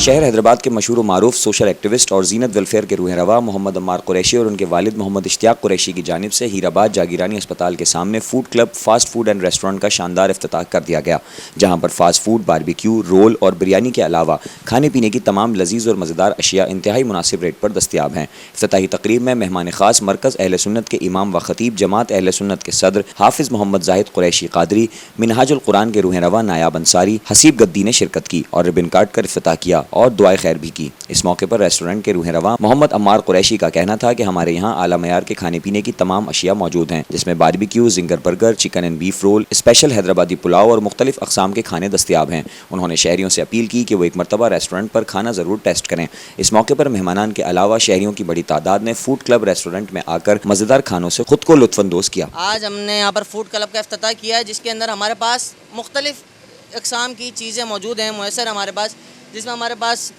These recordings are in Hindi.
शहर हैदराबाद के मशहूर व मारूफ सोशल एक्टिविस्ट और जीनत वेलफेयर के रूह रवा मोहम्मद अम्मार कुरैशी और उनके वालिद मोहम्मद इश्तियाक कुरैशी की जानिब से हीराबाद जागीरानी अस्पताल के सामने food club, fast food and restaurant का शानदार इफ्तिताह कर दिया गया, जहां पर फास्ट फूड, बारबेक्यू, रोल और बिरयानी के अलावा खाने पीने की तमाम लजीज और मज़ेदार अशिया इंतहाई मुनासिब रेट पर दस्तियाब हैं। इफ्तिताही तकरीब में मेहमान खास मरकज़ अहले सुन्नत के इमाम व खतीब, जमात अहले सुन्नत के सदर हाफिज़ मोहम्मद जाहिद कुरैशी कादरी, मिनहाजुल कुरान के रूह रवा नायाब अंसारी, हसीब गद्दी ने शिरकत की और रिबन काट कर इफ्तिताह किया और दुआए खैर भी की। इस मौके पर रेस्टोरेंट के रूह रवा मोहम्मद अम्मार कुरैशी का कहना था कि हमारे यहाँ आला मयार के खाने पीने की तमाम अशिया मौजूद हैं, जिसमें barbecue, zinger burger, chicken and beef roll, special Hyderabadi pulao और मुख्तलिफ अक़साम के खाने दस्तियाब हैं। उन्होंने शहरियों से अपील की कि वो एक मरतबा रेस्टोरेंट पर खाना ज़रूर टेस्ट करें। इस मौके पर मेहमानान के अलावा शहरियों की बड़ी तादाद ने फूड क्लब रेस्टोरेंट में आकर मज़ेदार खानों से खुद को लुत्फ़अंदोज़ किया। आज हमने यहाँ पर फूड क्लब का इफ्तिताह किया है, जिसके अंदर हमारे पास मुख्तलिफ अक़साम की चीज़ें मौजूद हैं मुयसर हमारे पास, जिसमें हमारे पास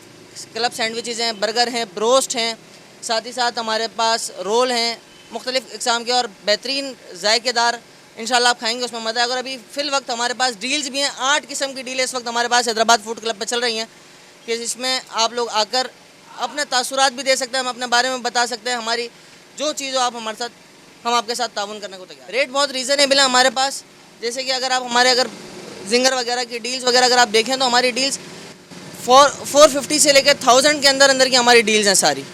क्लब सैंडविचेज़ हैं, बर्गर हैं, ब्रोस्ट हैं, साथ ही साथ हमारे पास रोल हैं मुख्तलिफ अक़साम के और बेहतरीन जायकेदार। इंशाल्लाह आप खाएंगे, उसमें मज़ा आएगा। और अभी फ़िल वक्त हमारे पास डील्स भी हैं, 8 किस्म की डीलें इस वक्त हमारे पास हैदराबाद फूड क्लब पर चल रही हैं, कि जिसमें आप लोग आकर अपने तासुरात भी दे सकते हैं, हम अपने बारे में बता सकते हैं, हमारी जो चीज़ हो आप हमारे साथ, हम आपके साथ ताउन करने को तैयार। रेट बहुत रीज़नेबल है हमारे पास, जैसे कि अगर आप हमारे जिंगर वगैरह की डील्स वगैरह अगर आप देखें तो हमारी डील्स 450 से लेकर 1000 के अंदर की हमारी डील्स हैं सारी।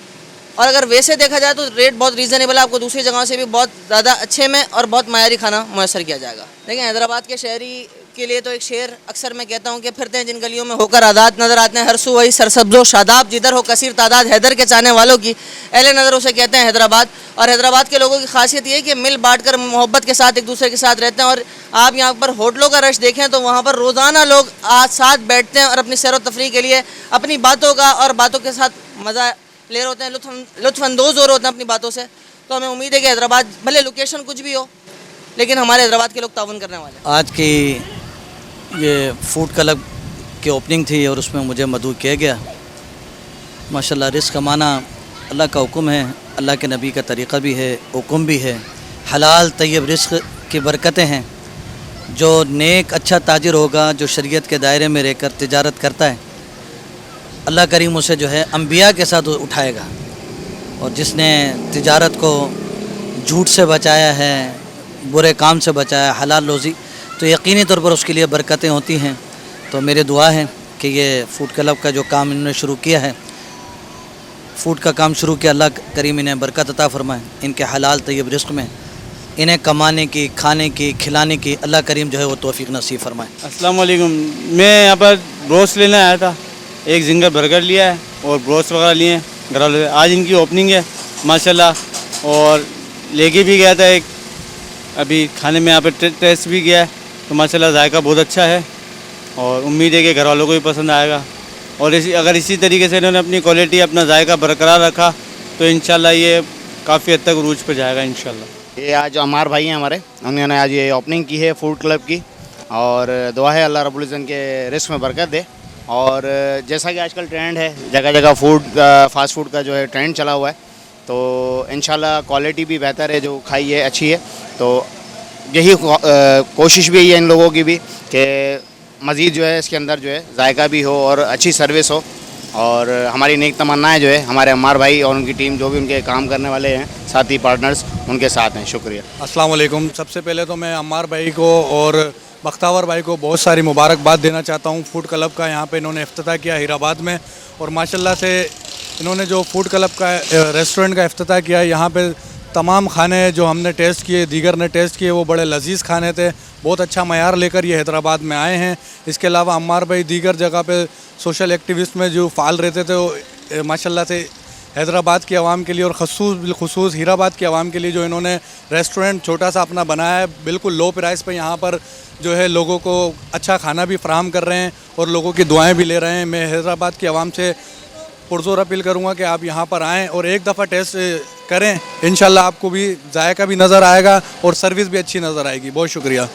और अगर वैसे देखा जाए तो रेट बहुत रीज़नेबल है, आपको दूसरी जगहों से भी बहुत ज़्यादा अच्छे में और बहुत मयारी खाना मुयसर किया जाएगा। लेकिन हैदराबाद के शहरी के लिए तो एक शेर अक्सर मैं कहता हूँ कि फिरते हैं जिन गलियों में होकर आदात नज़र आते हैं हर सू वही सरसब्ज़ो शादाब, जिधर हो कसीर तादाद हैदर के चाहने वालों की अहले नज़र उसे कहते हैं हैदराबाद। और हैदराबाद के लोगों की खासियत ये है कि मिल बांट कर मोहब्बत के साथ एक दूसरे के साथ रहते हैं। और आप यहाँ पर होटलों का रश देखें तो वहाँ पर रोज़ाना लोग साथ बैठते हैं और अपनी सैर व तफरीह के लिए अपनी बातों का और बातों के साथ मज़ा ले रहे होते हैं, लुत्फ़अंदोज़ हो रहे होते हैं अपनी बातों से। तो हमें उम्मीद है कि हैदराबाद भले लोकेशन कुछ भी हो, लेकिन हमारे हैदराबाद के लोग ताउन करने वाले हैं। आज की ये फूड क्लब की ओपनिंग थी और उसमें मुझे मदऊ किया गया। माशाल्लाह रिज़्क़ कमाना अल्लाह का हुक्म है, अल्लाह के नबी का तरीक़ा भी है, हुक्म भी है। हलाल तय्यब रिज़्क़ की बरकतें हैं। जो नेक अच्छा ताजिर होगा, जो शरीयत के दायरे में रहकर तिजारत करता है, अल्लाह करीम उसे जो है अंबिया के साथ उठाएगा। और जिसने तिजारत को झूठ से बचाया है, बुरे काम से बचाया, हलाल रोज़ी, तो यकीनी तौर पर उसके लिए बरकतें होती हैं। तो मेरी दुआ है कि ये फूड क्लब का जो काम इन्होंने शुरू किया है, फूड का काम शुरू किया, अल्लाह करीम इन्हें बरकत अता फरमाए, इनके हलाल तय्यब रिज़्क़ में इन्हें कमाने की, खाने की, खिलाने की अल्लाह करीम जो है वो तौफ़ीक़ नसीब फरमाए। अस्सलाम वालेकुम। मैं यहाँ पर ब्रोस्ट लेने आया था, एक जिंगर बर्गर लिया है और ब्रोस्ट वगैरह लिए हैं घर वाले। आज इनकी ओपनिंग है माशाल्लाह, और लेके भी गया था एक, अभी खाने में यहाँ पर टेस्ट भी किया है, तो माशाल्लाह जायका बहुत अच्छा है और उम्मीद है कि घर वालों को भी पसंद आएगा। और अगर इसी तरीके से इन्होंने अपनी क्वालिटी, अपना जायका बरकरार रखा तो इंशाल्लाह ये काफ़ी हद तक उरूज पर जाएगा इंशाल्लाह। ये आज अम्मार भाई हैं हमारे, उन्होंने आज ये ओपनिंग की है फूड क्लब की, और दुआ है अल्लाह रब्बुल इज़्ज़त के रिस्क में बरकत दे। और जैसा कि आजकल ट्रेंड है, जगह जगह फास्ट फूड का जो है ट्रेंड चला हुआ है, तो इंशाल्लाह क्वालिटी भी बेहतर है, जो खाई है अच्छी है। तो यही कोशिश भी है इन लोगों की भी कि मज़ीद जो है इसके अंदर जो है जायका भी हो और अच्छी सर्विस हो। और हमारी नेक तमन्नाएं जो है हमारे अम्मार भाई और उनकी टीम, जो भी उनके काम करने वाले हैं साथी पार्टनर्स, उनके साथ हैं। शुक्रिया। अस्सलाम वालेकुम। सबसे पहले तो मैं अम्मार भाई को और बख्तावर भाई को बहुत सारी मुबारकबाद देना चाहता हूँ। फूड क्लब का यहाँ पे इन्होंने इफ्तिताह किया हीराबाद में, और माशाल्लाह से इन्होंने जो फूड क्लब का रेस्टोरेंट का इफ्तिताह किया, यहाँ पे तमाम खाने जो हमने टेस्ट किए, दीगर ने टेस्ट किए, वो बड़े लजीज़ खाने थे। बहुत अच्छा मयार लेकर ये हैदराबाद में आए हैं। इसके अलावा अम्मार भाई दीगर जगह पे सोशल एक्टिविस्ट में जो फ़ाल रहते थे, वो माशाल्लाह से हैदराबाद की आवाम के लिए और ख़ुसूस हीराबाद की आवाम के लिए जो इन्होंने रेस्टोरेंट छोटा सा अपना बनाया है, बिल्कुल लो प्राइस पे यहाँ पर जो है लोगों को अच्छा खाना भी फराहम कर रहे हैं और लोगों की दुआएं भी ले रहे हैं। मैं हैदराबाद की आवाम से पुरज़ोर अपील करूँगा कि आप यहाँ पर आएँ और एक दफ़ा टेस्ट करें, इंशाल्लाह आपको भी जायका भी नज़र आएगा और सर्विस भी अच्छी नज़र आएगी। बहुत शुक्रिया।